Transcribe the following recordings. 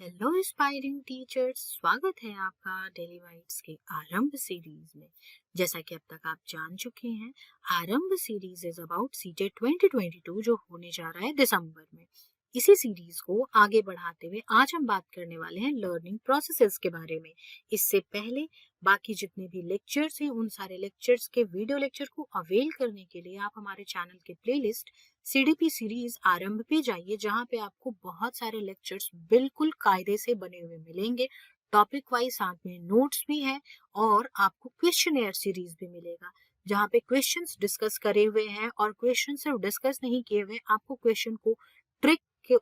Hello aspiring teachers, स्वागत है आपका डेली वाइट्स के आरंभ सीरीज में। जैसा कि अब तक आप जान चुके हैं, आरंभ सीरीज इज अबाउट सीटेट 2022 जो होने जा रहा है दिसंबर में। इसी सीरीज को आगे बढ़ाते हुए आज हम बात करने वाले हैं लर्निंग प्रोसेसेस के बारे में। इससे पहले बाकी जितने भी लेक्चर्स हैं उन सारे लेक्चर्स के वीडियो लेक्चर को अवेल करने के लिए आप हमारे चैनल के प्लेलिस्ट सीडीपी सीरीज आरंभ पे जाइए, जहाँ पे आपको बहुत सारे लेक्चर्स बिल्कुल कायदे से बने हुए मिलेंगे। टॉपिक वाइज साथ में नोट्स भी है और आपको क्वेश्चनएयर सीरीज भी मिलेगा, जहाँ पे क्वेश्चंस डिस्कस करे हुए हैं और क्वेश्चन सिर्फ डिस्कस नहीं किए हुए, आपको क्वेश्चन को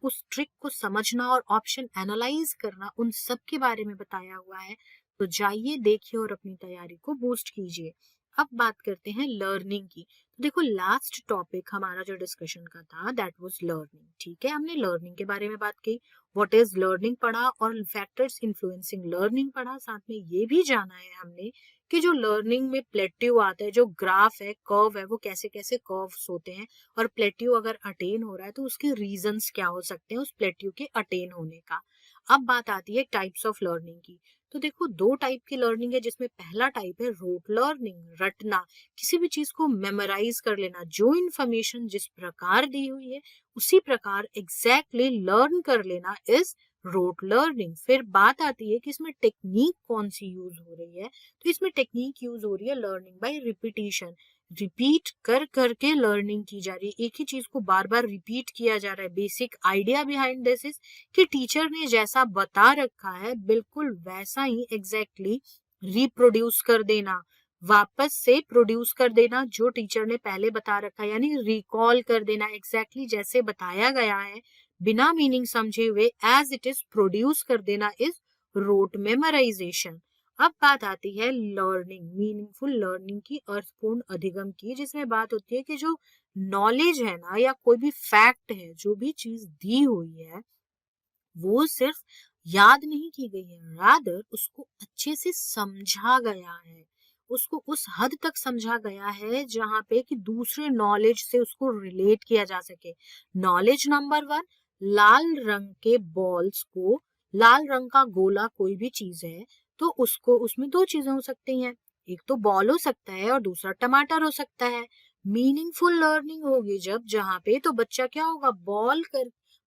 उस ट्रिक को समझना और ऑप्शन एनालाइज करना, उन सब के बारे में बताया हुआ है। तो जाइए, देखिए और अपनी तैयारी को बूस्ट कीजिए। अब बात करते हैं लर्निंग की। तो देखो, लास्ट टॉपिक हमारा जो डिस्कशन का था दैट वाज लर्निंग। ठीक है, हमने लर्निंग के बारे में बात की, व्हाट इज लर्निंग पढ़ा और फैक्टर्स इन्फ्लुएंसिंग लर्निंग पढ़ा। साथ में ये भी जाना है हमने कि जो लर्निंग में प्लेट्यू आता है, जो ग्राफ है, कर्व है, वो कैसे कैसे कर्व्स होते हैं और प्लेट्यू अगर अटेन हो रहा है तो उसके रीजंस क्या हो सकते हैं उस प्लेट्यू के अटेन होने का। अब बात आती है टाइप्स ऑफ लर्निंग की। तो देखो, दो टाइप की लर्निंग है, जिसमें पहला टाइप है रोट लर्निंग, रटना, किसी भी चीज को मेमोराइज कर लेना। जो इन्फॉर्मेशन जिस प्रकार दी हुई है उसी प्रकार एग्जैक्टली लर्न कर लेना इज रोट लर्निंग। फिर बात आती है कि इसमें टेक्निक कौन सी यूज हो रही है। तो इसमें टेक्निक यूज हो रही है लर्निंग बाय रिपीटिशन। रिपीट कर करके लर्निंग की जा रही है, एक ही चीज को बार बार रिपीट किया जा रहा है। Basic idea behind this is कि टीचर ने जैसा बता रखा है बिल्कुल वैसा ही एग्जैक्टली रिप्रोड्यूस कर देना, वापस से प्रोड्यूस कर देना जो टीचर ने पहले बता रखा है, यानी रिकॉल कर देना एग्जैक्टली जैसे बताया गया है, बिना मीनिंग समझे हुए एज इट इज प्रोड्यूस कर देना इज रोट मेमोराइजेशन। अब बात आती है लर्निंग, मीनिंगफुल लर्निंग की, अर्थपूर्ण अधिगम की, जिसमें बात होती है कि जो नॉलेज है ना या कोई भी फैक्ट है, जो भी चीज दी हुई है वो सिर्फ याद नहीं की गई है, रादर उसको अच्छे से समझा गया है। उसको उस हद तक समझा गया है जहां पे कि दूसरे नॉलेज से उसको रिलेट किया जा सके। नॉलेज नंबर वन, लाल रंग के बॉल्स को, लाल रंग का गोला कोई भी चीज है तो उसको, उसमें दो चीजें हो सकती हैं, एक तो बॉल हो सकता है और दूसरा टमाटर हो सकता है। मीनिंगफुल लर्निंग होगी जब, जहां पे तो बच्चा क्या होगा,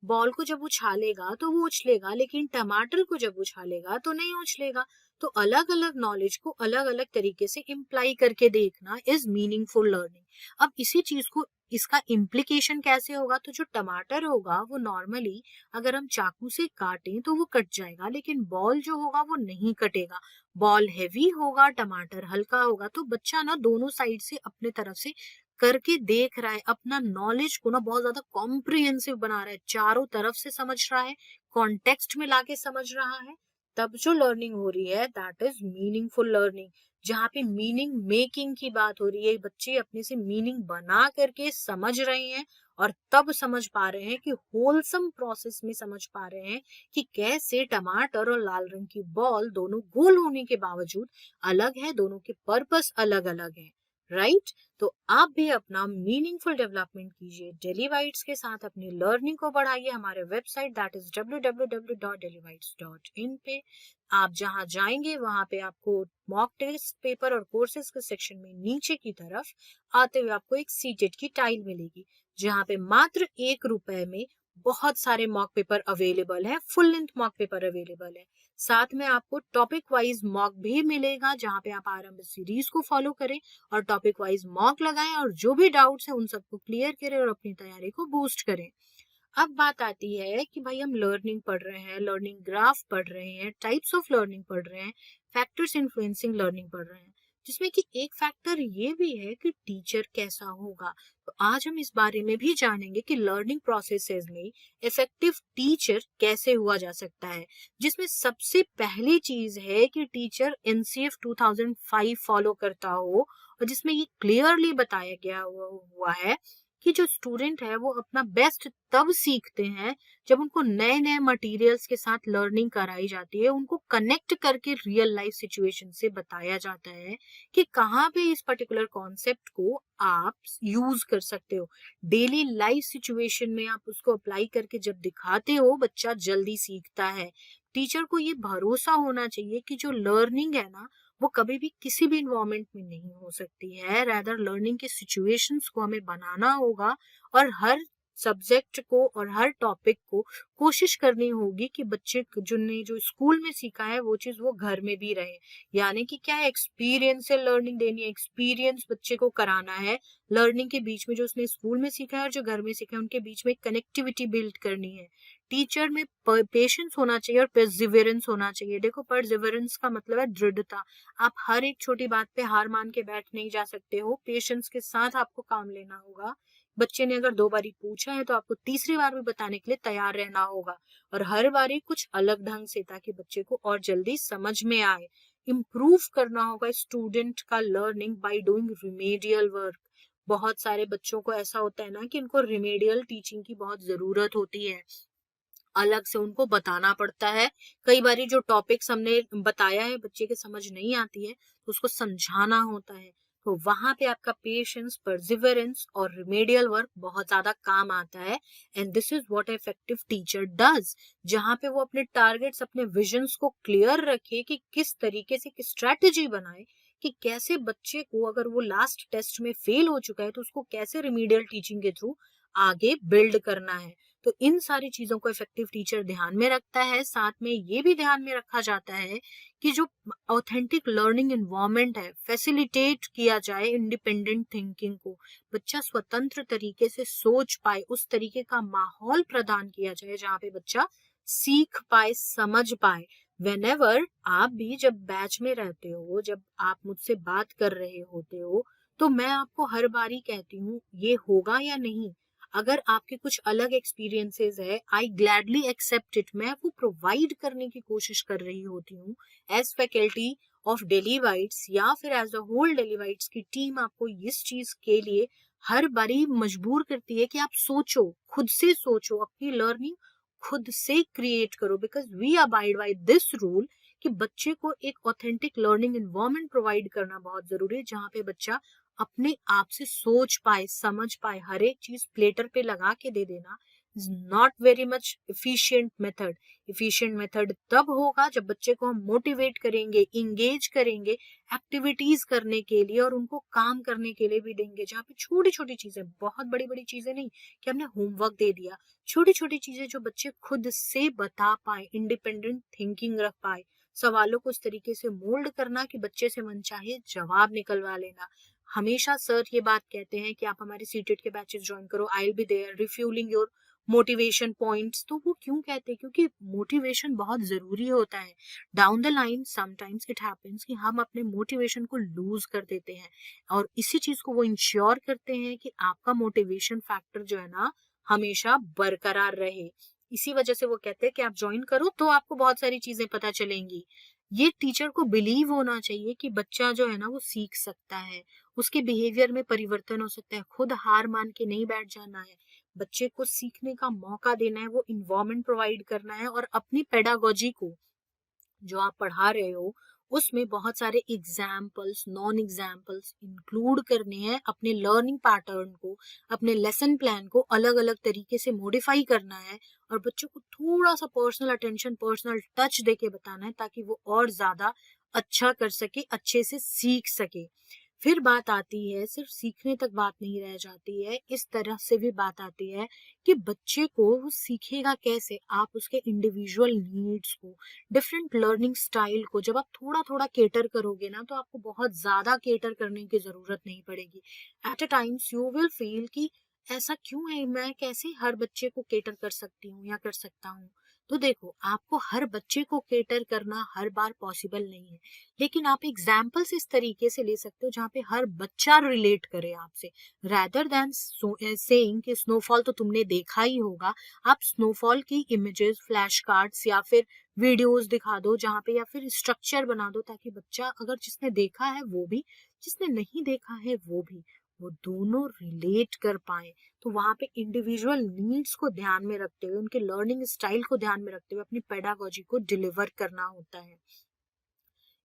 बॉल को जब उछालेगा तो वो उछलेगा, लेकिन टमाटर को जब उछालेगा तो नहीं उछलेगा। तो अलग अलग नॉलेज को अलग अलग तरीके से इम्प्लाई करके देखना इज मीनिंगफुल लर्निंग। अब इसी चीज को, इसका इम्प्लीकेशन कैसे होगा, तो जो टमाटर होगा वो नॉर्मली अगर हम चाकू से काटें तो वो कट जाएगा, लेकिन बॉल जो होगा वो नहीं कटेगा। बॉल हैवी होगा, टमाटर हल्का होगा। तो बच्चा ना दोनों साइड से अपने तरफ से करके देख रहा है, अपना नॉलेज को ना बहुत ज्यादा कॉम्प्रिहेंसिव बना रहा है, चारों तरफ से समझ रहा है, कॉन्टेक्स्ट में लाके समझ रहा है। तब जो लर्निंग हो रही है दैट इज मीनिंगफुल लर्निंग, जहाँ पे मीनिंग मेकिंग की बात हो रही है। बच्चे अपने से मीनिंग बना करके समझ रहे हैं और तब समझ पा रहे हैं कि होलसम प्रोसेस में समझ पा रहे हैं कि कैसे टमाटर और लाल रंग की बॉल दोनों गोल होने के बावजूद अलग है, दोनों के पर्पस अलग अलग है। राइट? तो आप भी अपना मीनिंगफुल डेवलपमेंट कीजिए, डेली वाइट्स के साथ अपनी लर्निंग को बढ़ाइए। हमारे वेबसाइट दैट इज www.dailywites.in पे आप जहां जाएंगे वहां पे आपको मॉक टेस्ट पेपर और कोर्सेज के सेक्शन में नीचे की तरफ आते हुए आपको एक सीटेट की टाइल मिलेगी, जहां पे मात्र ₹1 में बहुत सारे मॉक पेपर अवेलेबल है, full length mock paper available है। साथ में आपको टॉपिक वाइज मॉक भी मिलेगा, जहां पे आप आरंभ सीरीज को फॉलो करें और टॉपिक वाइज मॉक लगाएं और जो भी डाउट्स हैं उन सबको क्लियर करें और अपनी तैयारी को बूस्ट करें। अब बात आती है कि भाई हम लर्निंग पढ़ रहे हैं, लर्निंग ग्राफ पढ़ रहे हैं, टाइप्स ऑफ लर्निंग पढ़ रहे हैं, फैक्टर्स इन्फ्लुएंसिंग लर्निंग पढ़ रहे हैं, जिसमें कि एक फैक्टर ये भी है कि टीचर कैसा होगा। तो आज हम इस बारे में भी जानेंगे कि लर्निंग प्रोसेसेस में इफेक्टिव टीचर कैसे हुआ जा सकता है, जिसमें सबसे पहली चीज है कि टीचर एनसीएफ 2005 फॉलो करता हो, और जिसमें ये क्लियरली बताया गया हुआ है कि जो स्टूडेंट है वो अपना बेस्ट तब सीखते हैं जब उनको नए नए मटेरियल्स के साथ लर्निंग कराई जाती है, उनको कनेक्ट करके रियल लाइफ सिचुएशन से बताया जाता है कि कहाँ पे इस पर्टिकुलर कॉन्सेप्ट को आप यूज कर सकते हो। डेली लाइफ सिचुएशन में आप उसको अप्लाई करके जब दिखाते हो, बच्चा जल्दी सीखता है। टीचर को ये भरोसा होना चाहिए कि जो लर्निंग है ना, वो कभी भी किसी भी इन्वायरमेंट में नहीं हो सकती है। रादर लर्निंग के सिचुएशंस को हमें बनाना होगा और हर सब्जेक्ट को और हर टॉपिक को कोशिश करनी होगी कि बच्चे जिनने जो स्कूल में सीखा है वो चीज वो घर में भी रहे। यानी कि क्या है, एक्सपीरियंस से लर्निंग देनी है, एक्सपीरियंस बच्चे को कराना है। लर्निंग के बीच में जो उसने स्कूल में सीखा है और जो घर में सीखा है उनके बीच में कनेक्टिविटी बिल्ड करनी है। टीचर में पेशेंस होना चाहिए और परसिवरेंस होना चाहिए। देखो, परसिवरेंस का मतलब है दृढ़ता। आप हर एक छोटी बात पे हार मान के बैठ नहीं जा सकते हो, पेशेंस के साथ आपको काम लेना होगा। बच्चे ने अगर 2 बारी पूछा है तो आपको तीसरी बार भी बताने के लिए तैयार रहना होगा, और हर बारी कुछ अलग ढंग से, ताकि बच्चे को और जल्दी समझ में आए। इम्प्रूव करना होगा स्टूडेंट का learning by doing remedial work. बहुत सारे बच्चों को ऐसा होता है ना कि उनको रिमेडियल टीचिंग की बहुत जरूरत होती है, अलग से उनको बताना पड़ता है। कई बारी जो टॉपिक्स हमने बताया है बच्चे के समझ नहीं आती है तो उसको समझाना होता है। तो वहां पे आपका पेशेंस, परसिवरेंस और रिमेडियल वर्क बहुत ज्यादा काम आता है। And this is what effective teacher does, जहां पे वो अपने टारगेट्स, अपने विजन्स को क्लियर रखे कि किस तरीके से एक स्ट्रेटेजी बनाए कि कैसे बच्चे को, अगर वो लास्ट टेस्ट में फेल हो चुका है तो उसको कैसे रिमेडियल टीचिंग के थ्रू आगे बिल्ड करना है। तो इन सारी चीजों को इफेक्टिव टीचर ध्यान में रखता है। साथ में ये भी ध्यान में रखा जाता है कि जो ऑथेंटिक लर्निंग एनवायरनमेंट है, फैसिलिटेट किया जाए इंडिपेंडेंट थिंकिंग को। बच्चा स्वतंत्र तरीके से सोच पाए, उस तरीके का माहौल प्रदान किया जाए जहाँ पे बच्चा सीख पाए, समझ पाए। वेनेवर आप भी जब बैच में रहते हो, जब आप मुझसे बात कर रहे होते हो, तो मैं आपको हर बारी कहती हूँ ये होगा या नहीं। अगर आपके कुछ अलग एक्सपीरियंसेस है, आई ग्लैडली एक्सेप्ट इट, मैं वो प्रोवाइड करने की कोशिश कर रही होती हूँ as faculty of Daily Whites, या फिर as a whole Daily Whites की टीम आपको इस चीज के लिए हर बारी मजबूर करती है कि आप सोचो, खुद से सोचो, अपनी लर्निंग खुद से क्रिएट करो। Because we abide by this rule कि बच्चे को एक ऑथेंटिक लर्निंग एनवायरनमेंट प्रोवाइड करना बहुत जरूरी है, जहाँ पे बच्चा अपने आप से सोच पाए, समझ पाए। हर एक चीज प्लेटर पे लगा के दे देना is not very much efficient method. Efficient method तब होगा जब बच्चे को हम मोटिवेट करेंगे, इंगेज करेंगे एक्टिविटीज करने के लिए, और उनको काम करने के लिए भी देंगे, जहाँ पे छोटी छोटी चीजें, बहुत बड़ी बड़ी चीजें नहीं कि हमने होमवर्क दे दिया, छोटी छोटी चीजें जो बच्चे खुद से बता पाए, इंडिपेंडेंट थिंकिंग रख पाए। सवालों को इस तरीके से मोल्ड करना कि बच्चे से मनचाहे जवाब निकलवा लेना। हमेशा सर ये बात कहते हैं कि आप हमारे सीटेट के बैचेस ज्वाइन करो, I will be there refuelling your motivation points. तो वो क्यों कहते हैं? क्योंकि मोटिवेशन बहुत जरूरी होता है। Down the line sometimes it happens कि हम अपने मोटिवेशन को लूज कर देते हैं, और इसी चीज को वो इंश्योर करते हैं कि आपका मोटिवेशन फैक्टर जो है ना हमेशा बरकरार रहे। इसी वजह से वो कहते हैं कि आप ज्वाइन करो तो आपको बहुत सारी चीजें पता चलेंगी। ये टीचर को बिलीव होना चाहिए कि बच्चा जो है ना वो सीख सकता है, उसके बिहेवियर में परिवर्तन हो सकता है। खुद हार मान के नहीं बैठ जाना है, बच्चे को सीखने का मौका देना है, वो इन्वायरमेंट प्रोवाइड करना है, और अपनी पेडागोजी को जो आप पढ़ा रहे हो उसमें बहुत सारे एग्जाम्पल्स, नॉन एग्जाम्पल्स इंक्लूड करने हैं। अपने लर्निंग पैटर्न को, अपने लेसन प्लान को अलग अलग तरीके से मॉडिफाई करना है, और बच्चों को थोड़ा सा पर्सनल अटेंशन, पर्सनल टच देके बताना है, ताकि वो और ज्यादा अच्छा कर सके, अच्छे से सीख सके। फिर बात आती है, सिर्फ सीखने तक बात नहीं रह जाती है, इस तरह से भी बात आती है कि बच्चे को वो सीखेगा कैसे। आप उसके इंडिविजुअल नीड्स को, डिफरेंट लर्निंग स्टाइल को जब आप थोड़ा थोड़ा केटर करोगे ना, तो आपको बहुत ज्यादा केटर करने की जरूरत नहीं पड़ेगी। Eight a times you will feel कि ऐसा क्यों है, मैं कैसे हर बच्चे को केटर कर सकती हूँ या कर सकता हूँ। तो देखो, आपको हर बच्चे को केटर करना हर बार पॉसिबल नहीं है, लेकिन आप एग्जाम्पल्स इस तरीके से ले सकते हो जहाँ पे हर बच्चा रिलेट करे आपसे। रैदर देन सेइंग कि स्नोफॉल तो तुमने देखा ही होगा, आप स्नोफॉल की इमेजेस, फ्लैश कार्ड्स या फिर वीडियोस दिखा दो जहाँ पे, या फिर स्ट्रक्चर बना दो, ताकि बच्चा, अगर जिसने देखा है वो भी, जिसने नहीं देखा है वो भी, वो दोनों रिलेट कर पाए। तो वहां पे इंडिविजुअल नीड्स को ध्यान में रखते हुए, उनके लर्निंग स्टाइल को ध्यान में रखते हुए अपनी पेडागोजी को डिलीवर करना होता है।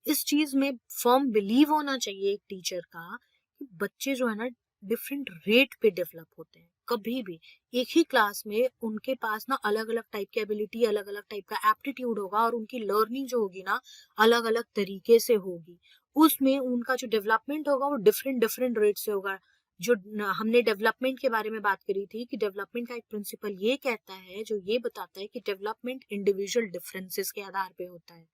इस चीज में फर्म बिलीव होना चाहिए एक टीचर का कि बच्चे जो है ना डिफरेंट रेट पे डेवलप होते हैं। कभी भी एक ही क्लास में उनके पास ना अलग अलग टाइप की एबिलिटी, अलग अलग टाइप का एप्टीट्यूड होगा और उनकी लर्निंग जो होगी ना अलग अलग तरीके से होगी। उसमें उनका जो डेवलपमेंट होगा वो डिफरेंट डिफरेंट रेट से होगा। हमने डेवलपमेंट के बारे में बात करी थी कि डेवलपमेंट का एक प्रिंसिपल ये कहता है, जो ये बताता है कि डेवलपमेंट इंडिविजुअल डिफरेंसेस के आधार पे होता है।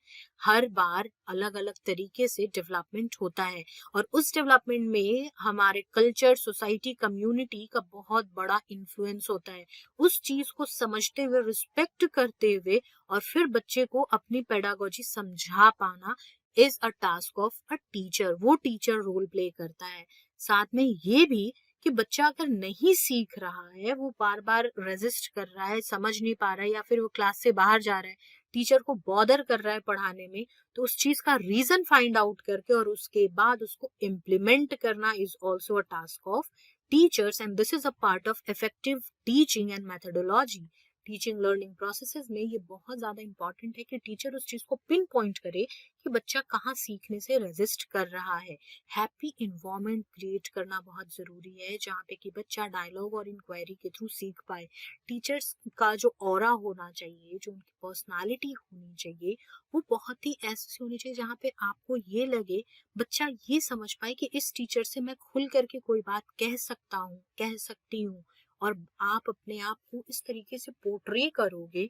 हर बार अलग अलग तरीके से डेवलपमेंट होता है और उस डेवलपमेंट में हमारे कल्चर, सोसाइटी, कम्युनिटी का बहुत बड़ा इन्फ्लुएंस होता है। उस चीज को समझते हुए, रिस्पेक्ट करते हुए और फिर बच्चे को अपनी पेडागोजी समझा पाना is a task of a teacher. वो टीचर रोल प्ले करता है। साथ में ये भी कि बच्चा अगर नहीं सीख रहा है, वो बार बार रेजिस्ट कर रहा है, समझ नहीं पा रहा है या फिर वो क्लास से बाहर जा रहा है, टीचर को बॉदर कर रहा है पढ़ाने में, तो उस चीज का रीजन फाइंड आउट करके और उसके बाद उसको इम्प्लीमेंट करना is also a task of teachers and this is a part of effective teaching and methodology. Teaching learning processes में ये बहुत ज्यादा इंपॉर्टेंट है कि टीचर उस चीज को पिन पॉइंट करे कि बच्चा कहाँ सीखने से रेजिस्ट कर रहा है। हैप्पी इन्वायरमेंट क्रिएट करना बहुत जरूरी है जहाँ पे कि बच्चा डायलॉग और इंक्वायरी के थ्रू सीख पाए। टीचर्स का जो ऑरा होना चाहिए, जो उनकी पर्सनालिटी होनी चाहिए, वो बहुत ही ऐसी होनी चाहिए जहाँ पे आपको ये लगे, बच्चा ये समझ पाए कि इस टीचर से मैं खुल करके कोई बात कह सकता हूँ, कह सकती हूँ। और आप अपने आप को इस तरीके से पोर्ट्रे करोगे।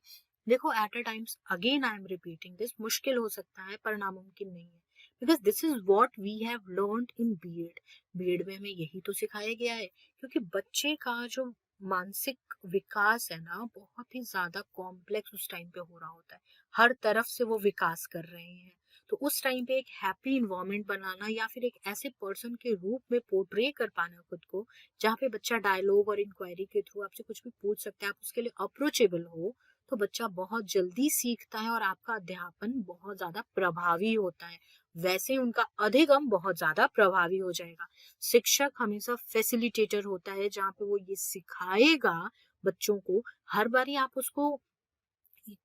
देखो, at a times again I am repeating this, मुश्किल हो सकता है पर नामुमकिन नहीं है, because this is what we have learned in BEd. BEd में हमें यही तो सिखाया गया है, क्योंकि बच्चे का जो मानसिक विकास है ना, बहुत ही ज्यादा कॉम्प्लेक्स उस टाइम पे हो रहा होता है। हर तरफ से वो विकास कर रहे हैं। तो उस टाइम पे एक हैप्पी इन्वायरमेंट बनाना या फिर एक ऐसे पर्सन के रूप में पोर्ट्रे कर पाना खुद को, जहाँ पे बच्चा डायलॉग और इंक्वायरी के थ्रू आपसे कुछ भी पूछ सकता है, आप उसके लिए अप्रोचेबल हो, तो बच्चा बहुत जल्दी सीखता है और आपका अध्यापन बहुत ज्यादा प्रभावी होता है। वैसे उनका अधिगम बहुत ज्यादा प्रभावी हो जाएगा। शिक्षक हमेशा फैसिलिटेटर होता है, जहाँ पे वो ये सिखाएगा बच्चों को। हर बारी आप उसको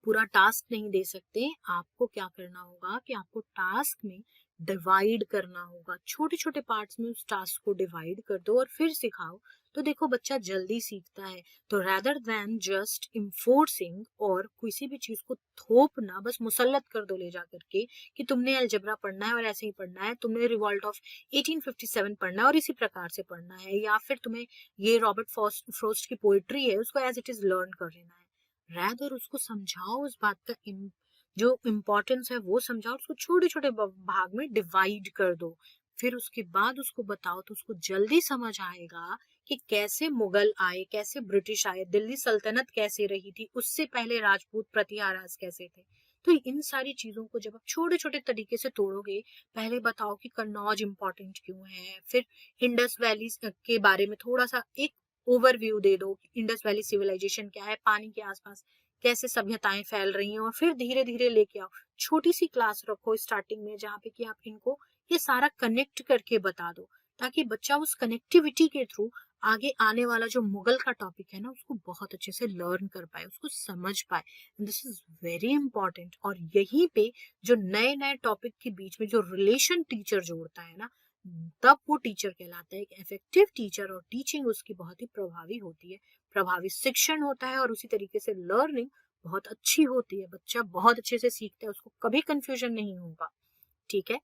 पूरा टास्क नहीं दे सकते। आपको क्या करना होगा कि आपको टास्क में डिवाइड करना होगा, छोटे छोटे पार्ट्स में उस टास्क को डिवाइड कर दो और फिर सिखाओ। तो देखो, बच्चा जल्दी सीखता है। तो रेदर देन जस्ट इन्फोर्सिंग और किसी भी चीज को थोपना, बस मुसल्लत कर दो ले जा करके कि तुमने अलजेब्रा पढ़ना है और ऐसे ही पढ़ना है, तुमने रिवॉल्ट ऑफ 1857 पढ़ना है और इसी प्रकार से पढ़ना है, या फिर तुम्हें ये रॉबर्ट फ्रोस्ट की पोइट्री है उसको एज इट इज लर्न कर लेना है। रैदर उसको समझाओ, उस बात का जो इम्पोर्टेंस है वो समझाओ, उसको छोटे छोटे भाग में डिवाइड कर दो। फिर उसके बाद उसको बताओ तो उसको जल्दी समझ आएगा कि कैसे मुगल आए, कैसे ब्रिटिश आए, दिल्ली सल्तनत कैसे रही थी, उससे पहले राजपूत प्रतिहाराज कैसे थे। तो इन सारी चीजों को जब आप छोटे छोटे तरीके से तोड़ोगे, पहले बताओ कि कन्नौज इम्पोर्टेंट क्यों है, फिर इंडस वैली के बारे में थोड़ा सा एक ओवरव्यू दे दो, इंडस वैली सिविलाइजेशन क्या है, पानी के आसपास कैसे सभ्यताएं फैल रही हैं, और फिर धीरे धीरे लेके आओ। छोटी सी क्लास रखो स्टार्टिंग में, जहाँ पे कि आप इनको ये सारा कनेक्ट करके बता दो, ताकि बच्चा उस कनेक्टिविटी के थ्रू आगे आने वाला जो मुगल का टॉपिक है ना, उसको बहुत अच्छे से लर्न कर पाए, उसको समझ पाए। This is very important. और यहीं पे जो नए नए टॉपिक के बीच में जो रिलेशन टीचर जोड़ता है ना, तब वो टीचर कहलाता है। एक इफेक्टिव टीचर और टीचिंग उसकी बहुत ही प्रभावी होती है, प्रभावी शिक्षण होता है और उसी तरीके से लर्निंग बहुत अच्छी होती है। बच्चा बहुत अच्छे से सीखता है, उसको कभी कंफ्यूजन नहीं होगा। ठीक है,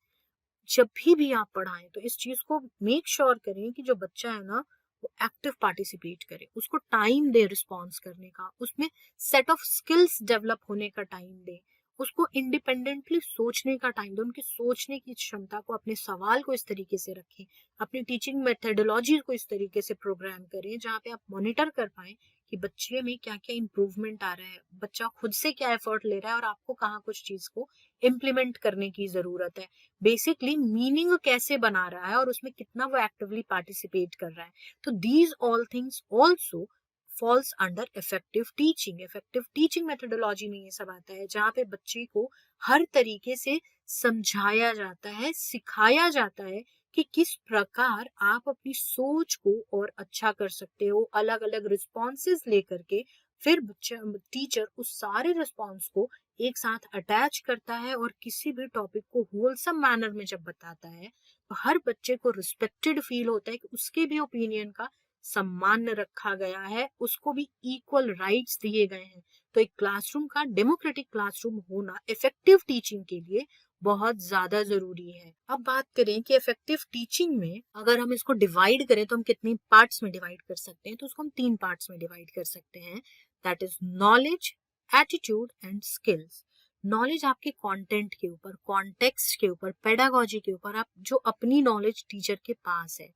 जब भी आप पढ़ाएं तो इस चीज को मेक श्योर करें कि जो बच्चा है ना, वो एक्टिव पार्टिसिपेट करे, उसको टाइम दे रिस्पॉन्स करने का, उसमें सेट ऑफ स्किल्स डेवलप होने का टाइम दे, उसको इंडिपेंडेंटली सोचने का टाइम दे, उनकी सोचने की क्षमता को, अपने सवाल को इस तरीके से रखें, अपनी टीचिंग मेथोडोलॉजी को इस तरीके से प्रोग्राम करें जहाँ पे आप मॉनिटर कर पाए कि बच्चे में क्या क्या इंप्रूवमेंट आ रहा है, बच्चा खुद से क्या एफर्ट ले रहा है और आपको कहाँ कुछ चीज को इम्प्लीमेंट करने की जरूरत है। बेसिकली मीनिंग कैसे बना रहा है और उसमें कितना वो एक्टिवली पार्टिसिपेट कर रहा है। तो these all things also falls under effective teaching. Effective teaching methodology में ये सब आता है, जहाँ पे बच्चे को हर तरीके से समझाया जाता है, सिखाया जाता है कि किस प्रकार आप अपनी सोच को और अच्छा कर सकते हो, अलग अलग रिस्पॉन्सेज लेकर के। फिर बच्चा, टीचर उस सारे रिस्पॉन्स को एक साथ अटैच करता है और किसी भी टॉपिक को होलसम मैनर में जब बताता है, तो हर बच्चे को रिस्पेक्टेड फील होता है कि उसके भी ओपिनियन का सम्मान रखा गया है, उसको भी इक्वल राइट्स दिए गए हैं। तो एक क्लासरूम का डेमोक्रेटिक क्लासरूम होना इफेक्टिव टीचिंग के लिए बहुत ज्यादा जरूरी है। अब बात करें कि इफेक्टिव टीचिंग में अगर हम इसको डिवाइड करें तो हम कितनी पार्ट्स में डिवाइड कर सकते हैं, तो उसको हम 3 पार्ट्स में डिवाइड कर सकते हैं। That is knowledge, attitude and skills. Knowledge आपके कंटेंट के ऊपर, कॉन्टेक्स्ट के ऊपर, पेडागोजी के ऊपर, आप जो अपनी नॉलेज टीचर के पास है।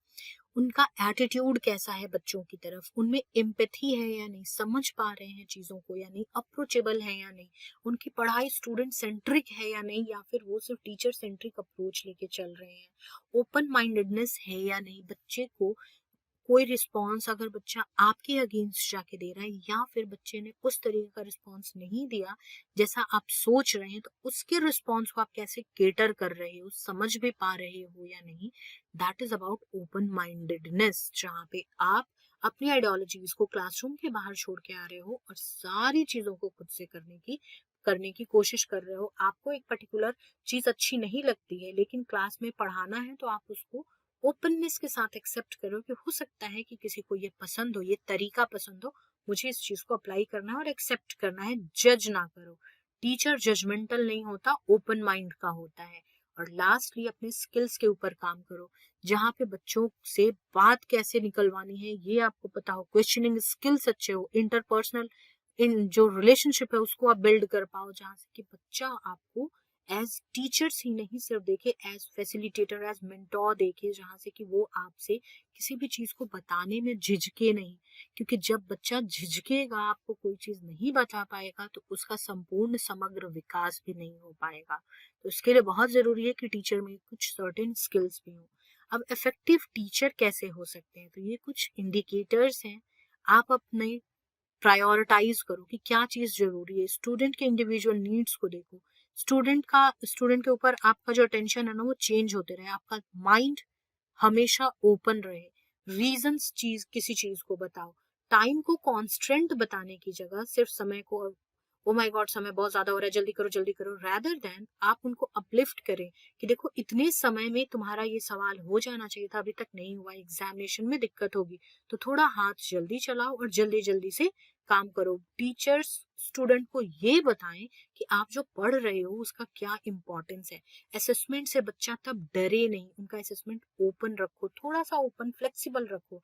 उनका एटीट्यूड कैसा है बच्चों की तरफ, उनमें एम्पैथी है या नहीं, समझ पा रहे हैं चीजों को या नहीं, अप्रोचेबल है या नहीं, उनकी पढ़ाई स्टूडेंट सेंट्रिक है या नहीं, या फिर वो सिर्फ टीचर सेंट्रिक अप्रोच लेके चल रहे हैं, ओपन माइंडेडनेस है या नहीं, बच्चे को कोई रिस्पॉन्स अगर बच्चा आपके अगेंस्ट जाके दे रहा है या फिर बच्चे ने उस तरीके का रिस्पॉन्स नहीं दिया जैसा आप सोच रहे हैं, तो उसके रिस्पॉन्स को आप कैसे केटर कर रहे हो, समझ भी पा रहे हो या नहीं। That is about open mindedness, जहाँ पे आप अपनी आइडियोलॉजीज को क्लासरूम के बाहर छोड़ के आ रहे हो और सारी चीजों को खुद से करने की कोशिश कर रहे हो। आपको एक पर्टिकुलर चीज अच्छी नहीं लगती है लेकिन क्लास में पढ़ाना है, तो आप उसको ओपननेस के साथ एक्सेप्ट करो कि हो सकता है कि किसी को ये पसंद हो, ये तरीका पसंद हो, मुझे इस चीज को अप्लाई करना है और एक्सेप्ट करना है। जज ना करो, टीचर जजमेंटल नहीं होता, ओपन माइंड का होता है। और लास्टली अपने स्किल्स के ऊपर काम करो, जहाँ पे बच्चों से बात कैसे निकलवानी है ये आपको पता हो, क्वेश्चनिंग स्किल्स अच्छे हो, इंटरपर्सनल इन जो रिलेशनशिप है उसको आप बिल्ड कर पाओ, जहाँ से कि बच्चा आपको एज टीचर्स ही नहीं सिर्फ देखे, एज फैसिलिटेटर, एज मेंटोर देखे, जहाँ से कि वो आपसे किसी भी चीज को बताने में झिझके नहीं। क्योंकि जब बच्चा झिझकेगा, आपको कोई चीज नहीं बता पाएगा, तो उसका संपूर्ण समग्र विकास भी नहीं हो पाएगा। तो इसके लिए बहुत जरूरी है कि टीचर में कुछ सर्टेन स्किल्स भी हो। अब इफेक्टिव टीचर कैसे हो सकते हैं, तो ये कुछ इंडिकेटर्स हैं। आप अपने प्रायोरिटाइज करो कि क्या चीज जरूरी है, स्टूडेंट के इंडिविजुअल नीड्स को देखो, स्टूडेंट के ऊपर आपका जो अटेंशन है ना वो चेंज होते रहे, आपका माइंड हमेशा ओपन रहे, रीजंस चीज किसी चीज को बताओ, टाइम को कॉन्स्टेंट बताने की जगह सिर्फ समय को ओ माय गॉड समय बहुत ज्यादा हो रहा है, जल्दी करो, रैदर देन आप उनको अपलिफ्ट करें कि देखो इतने समय में तुम्हारा ये सवाल हो जाना चाहिए था, अभी तक नहीं हुआ, एग्जामिनेशन में दिक्कत होगी, तो थोड़ा हाथ जल्दी चलाओ और जल्दी जल्दी से काम करो। टीचर्स स्टूडेंट को ये बताएं कि आप जो पढ़ रहे हो उसका क्या इंपॉर्टेंस है। असेसमेंट से बच्चा तब डरे नहीं, उनका असेसमेंट ओपन रखो, थोड़ा सा ओपन फ्लेक्सिबल रखो,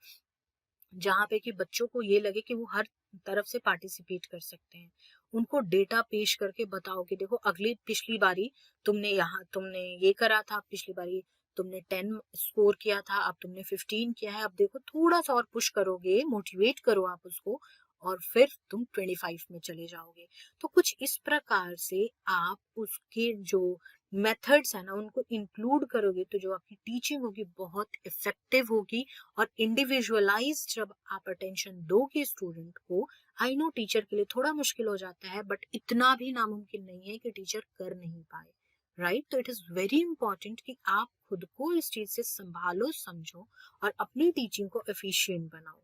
जहाँ पे कि बच्चों को ये लगे कि वो हर तरफ से पार्टिसिपेट कर सकते हैं। उनको डेटा पेश करके बताओ कि देखो अगली पिछली बारी तुमने ये करा था, पिछली बारी तुमने 10 स्कोर किया था, अब तुमने 15 किया है, अब देखो थोड़ा सा और पुश करोगे, मोटिवेट करो आप उसको, और फिर तुम 25 में चले जाओगे। तो कुछ इस प्रकार से आप उसके जो मेथड्स है ना उनको इंक्लूड करोगे, तो जो आपकी टीचिंग होगी बहुत इफेक्टिव होगी। और इंडिविजुअलाइज जब आप अटेंशन दोगे स्टूडेंट को, आई नो टीचर के लिए थोड़ा मुश्किल हो जाता है, बट इतना भी नामुमकिन नहीं है कि टीचर कर नहीं पाए, राइट। तो इट इज वेरी इंपॉर्टेंट कि आप खुद को इस चीज से संभालो, समझो और अपनी टीचिंग को एफिशिएंट बनाओ।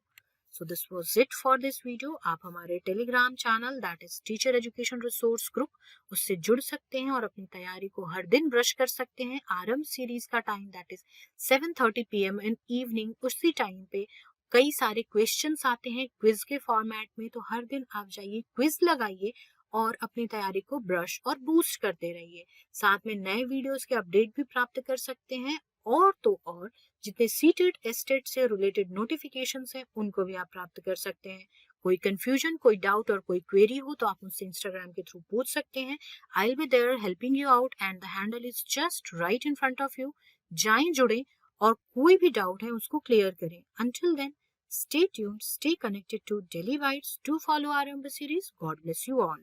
So this was it for this video. आप हमारे Telegram channel that is teacher education resource group, उससे जुड़ सकते हैं और अपनी तैयारी को हर दिन ब्रश कर सकते हैं। आरंभ सीरीज का time that is 7:30 PM in evening, उसी टाइम पे कई सारे क्वेश्चंस आते हैं क्विज के फॉर्मेट में, तो हर दिन आप जाइए, क्विज लगाइए और अपनी तैयारी को ब्रश और बूस्ट करते रहिए। साथ में नए वीडियोस के अपडेट भी प्राप्त कर सकते हैं, और तो और जितने सीटेट एस्टेट से रिलेटेड नोटिफिकेशंस हैं उनको भी आप प्राप्त कर सकते हैं। कोई कंफ्यूजन, कोई डाउट और कोई क्वेरी हो तो आप मुझसे इंस्टाग्राम के थ्रू पूछ सकते हैं। I will be there helping you out and the handle is just right in front of you. जाएं, जुड़े और कोई भी डाउट है उसको क्लियर करें। Until then stay tuned, stay connected to Daily Bites, do follow our Amber series. God bless you all.